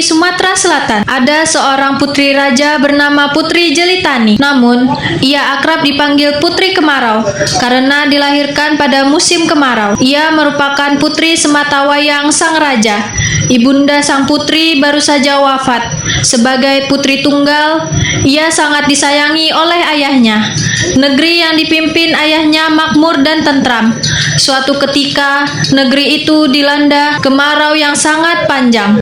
Sumatera Selatan. Ada seorang putri raja bernama Putri Jelitani. Namun, ia akrab dipanggil Putri Kemarau karena dilahirkan pada musim kemarau. Ia merupakan putri sematawayang sang raja. Ibunda sang putri baru saja wafat. Sebagai putri tunggal, ia sangat disayangi oleh ayahnya. Negeri yang dipimpin ayahnya makmur dan tentram. Suatu ketika, negeri itu dilanda kemarau yang sangat panjang.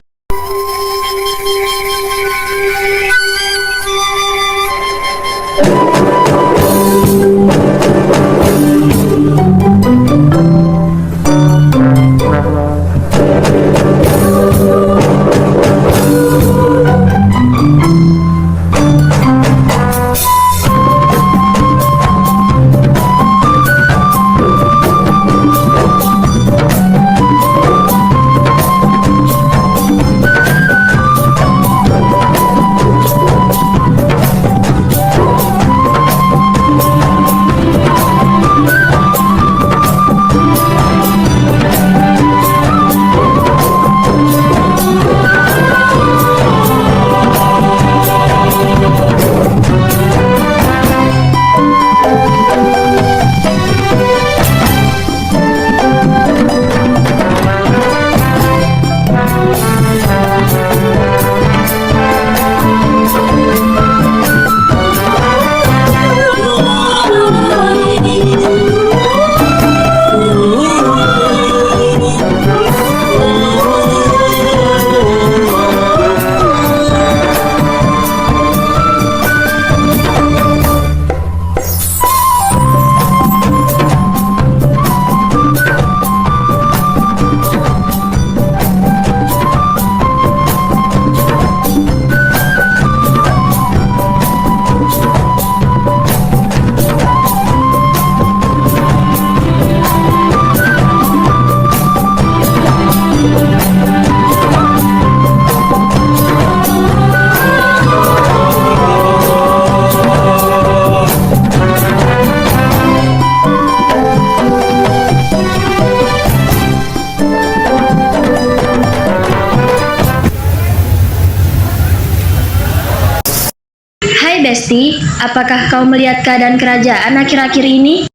Hai Besti, apakah kau melihat keadaan kerajaan akhir-akhir ini?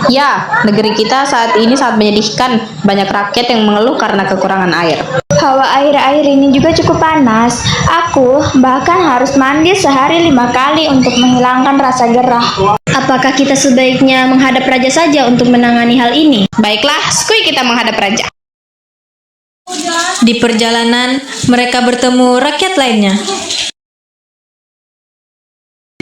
Ya, negeri kita saat ini sangat menyedihkan. Banyak rakyat yang mengeluh karena kekurangan air. Hawa air-air ini juga cukup panas. Aku bahkan harus mandi sehari 5 kali untuk menghilangkan rasa gerah. Apakah kita sebaiknya menghadap raja saja untuk menangani hal ini? Baiklah, skui kita menghadap raja. Di perjalanan, mereka bertemu rakyat lainnya.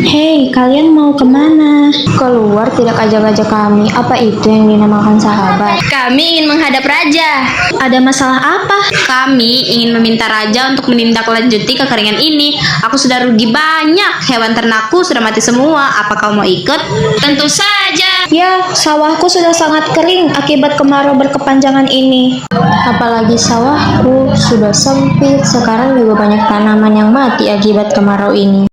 Hei, kalian mau kemana? Keluar tidak ajak-ajak kami. Apa itu yang dinamakan sahabat? Kami ingin menghadap raja. Ada masalah apa? Kami ingin meminta raja untuk menindaklanjuti kekeringan ini. Aku sudah rugi banyak. Hewan ternakku sudah mati semua. Apa kau mau ikut? Tentu saja. Ya, sawahku sudah sangat kering akibat kemarau berkepanjangan ini. Apalagi sawahku sudah sempit. Sekarang juga banyak tanaman yang mati akibat kemarau ini.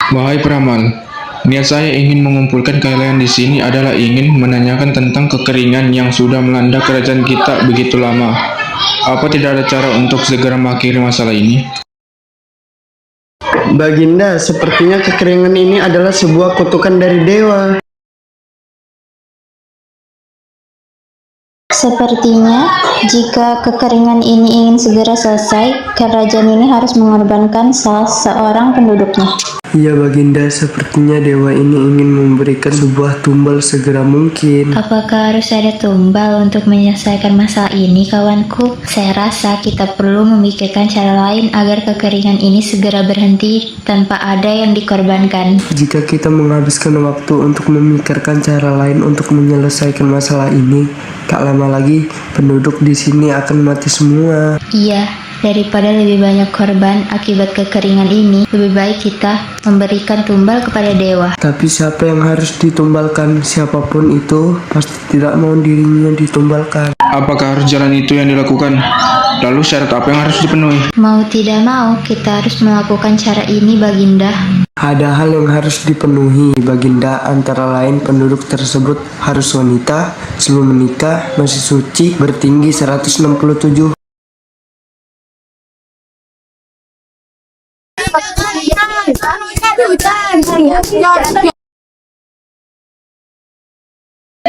Wahai Pramal, niat saya ingin mengumpulkan kalian di sini adalah ingin menanyakan tentang kekeringan yang sudah melanda kerajaan kita begitu lama. Apa tidak ada cara untuk segera mengakhiri masalah ini? Baginda, sepertinya kekeringan ini adalah sebuah kutukan dari dewa. Sepertinya, jika kekeringan ini ingin segera selesai, kerajaan ini harus mengorbankan salah seorang penduduknya. Iya Baginda, sepertinya dewa ini ingin memberikan sebuah tumbal segera mungkin. Apakah harus ada tumbal untuk menyelesaikan masalah ini, kawanku? Saya rasa kita perlu memikirkan cara lain agar kekeringan ini segera berhenti tanpa ada yang dikorbankan. Jika kita menghabiskan waktu untuk memikirkan cara lain untuk menyelesaikan masalah ini, tak lama lagi penduduk di sini akan mati semua. Iya. Daripada lebih banyak korban akibat kekeringan ini, lebih baik kita memberikan tumbal kepada dewa. Tapi siapa yang harus ditumbalkan? Siapapun itu pasti tidak mau dirinya ditumbalkan. Apakah harus jalan itu yang dilakukan? Lalu syarat apa yang harus dipenuhi? Mau tidak mau, kita harus melakukan cara ini, Baginda. Ada hal yang harus dipenuhi, Baginda, antara lain penduduk tersebut harus wanita, sebelum menikah, masih suci, bertinggi 167.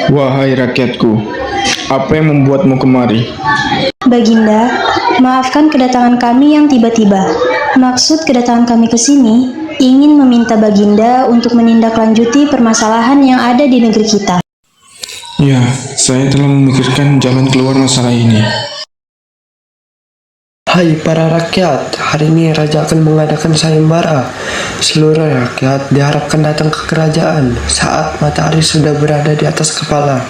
Wahai rakyatku, apa yang membuatmu kemari? Baginda, maafkan kedatangan kami yang tiba-tiba. Maksud kedatangan kami ke sini ingin meminta Baginda untuk menindaklanjuti permasalahan yang ada di negeri kita. Ya, saya telah memikirkan jalan keluar masalah ini. Hai para rakyat, hari ini Raja akan mengadakan sayembara. Seluruh rakyat diharapkan datang ke kerajaan saat matahari sudah berada di atas kepala.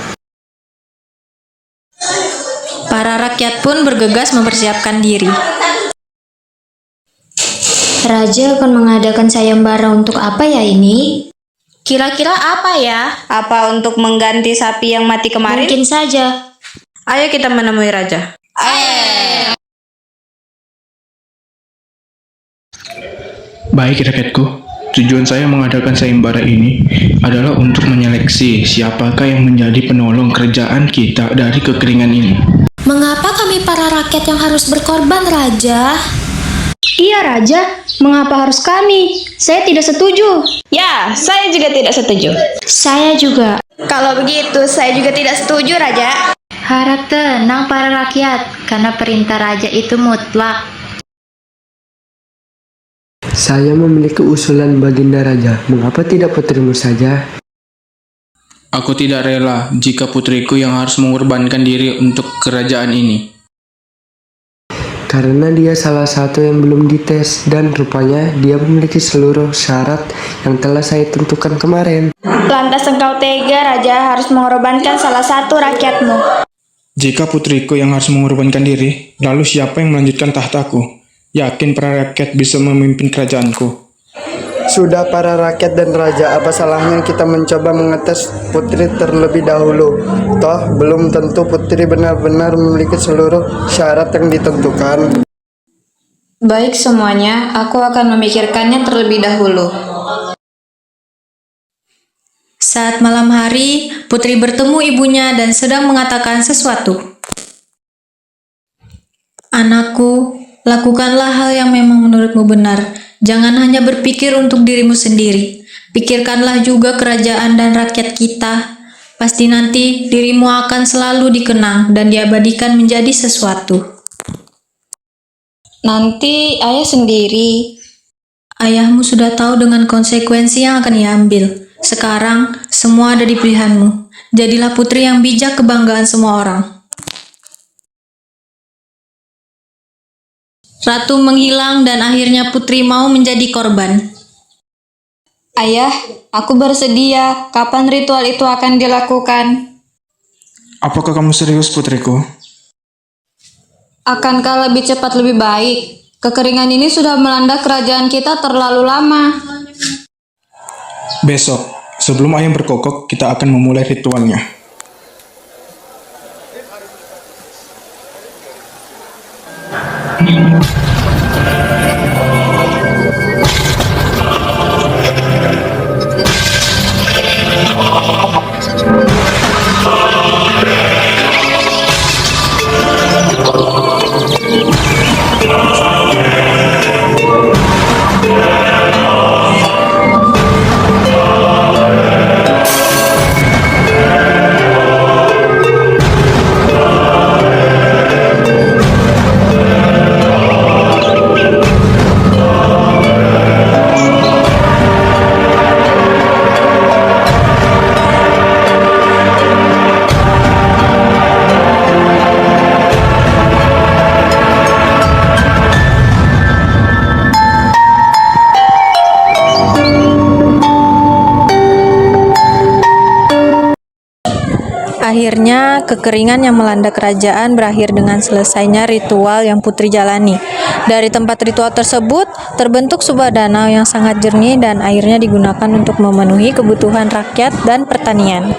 Para rakyat pun bergegas mempersiapkan diri. Raja akan mengadakan sayembara untuk apa ya ini? Kira-kira apa ya? Apa untuk mengganti sapi yang mati kemarin? Mungkin saja. Ayo kita menemui raja. Baik rakyatku, tujuan saya mengadakan sayembara ini adalah untuk menyeleksi siapakah yang menjadi penolong kerajaan kita dari kekeringan ini. Mengapa kami para rakyat yang harus berkorban, Raja? Iya, Raja. Mengapa harus kami? Saya tidak setuju. Ya, saya juga tidak setuju. Saya juga. Kalau begitu, saya juga tidak setuju, Raja. Harap tenang para rakyat, karena perintah Raja itu mutlak. Saya memiliki usulan Baginda Raja, mengapa tidak putrimu saja? Aku tidak rela jika putriku yang harus mengorbankan diri untuk kerajaan ini. Karena dia salah satu yang belum dites dan rupanya dia memiliki seluruh syarat yang telah saya tentukan kemarin. Lantas engkau tega, Raja, harus mengorbankan salah satu rakyatmu. Jika putriku yang harus mengorbankan diri, lalu siapa yang melanjutkan tahtaku? Yakin para rakyat bisa memimpin kerajaanku. Sudah para rakyat dan raja, apa salahnya kita mencoba mengetes putri terlebih dahulu? Toh, belum tentu putri benar-benar memiliki seluruh syarat yang ditentukan. Baik semuanya, aku akan memikirkannya terlebih dahulu. Saat malam hari, Putri bertemu ibunya dan sedang mengatakan sesuatu. Anakku, lakukanlah hal yang memang menurutmu benar. Jangan hanya berpikir untuk dirimu sendiri. Pikirkanlah juga kerajaan dan rakyat kita. Pasti nanti dirimu akan selalu dikenang dan diabadikan menjadi sesuatu. Nanti ayah sendiri. Ayahmu sudah tahu dengan konsekuensi yang akan ia ambil. Sekarang, semua ada di pilihanmu. Jadilah putri yang bijak kebanggaan semua orang. Ratu menghilang dan akhirnya putri mau menjadi korban. Ayah, aku bersedia. Kapan ritual itu akan dilakukan? Apakah kamu serius, putriku? Akankah lebih cepat lebih baik? Kekeringan ini sudah melanda kerajaan kita terlalu lama. Besok, sebelum ayam berkokok, kita akan memulai ritualnya. Akhirnya, kekeringan yang melanda kerajaan berakhir dengan selesainya ritual yang Putri jalani. Dari tempat ritual tersebut, terbentuk sebuah danau yang sangat jernih dan airnya digunakan untuk memenuhi kebutuhan rakyat dan pertanian.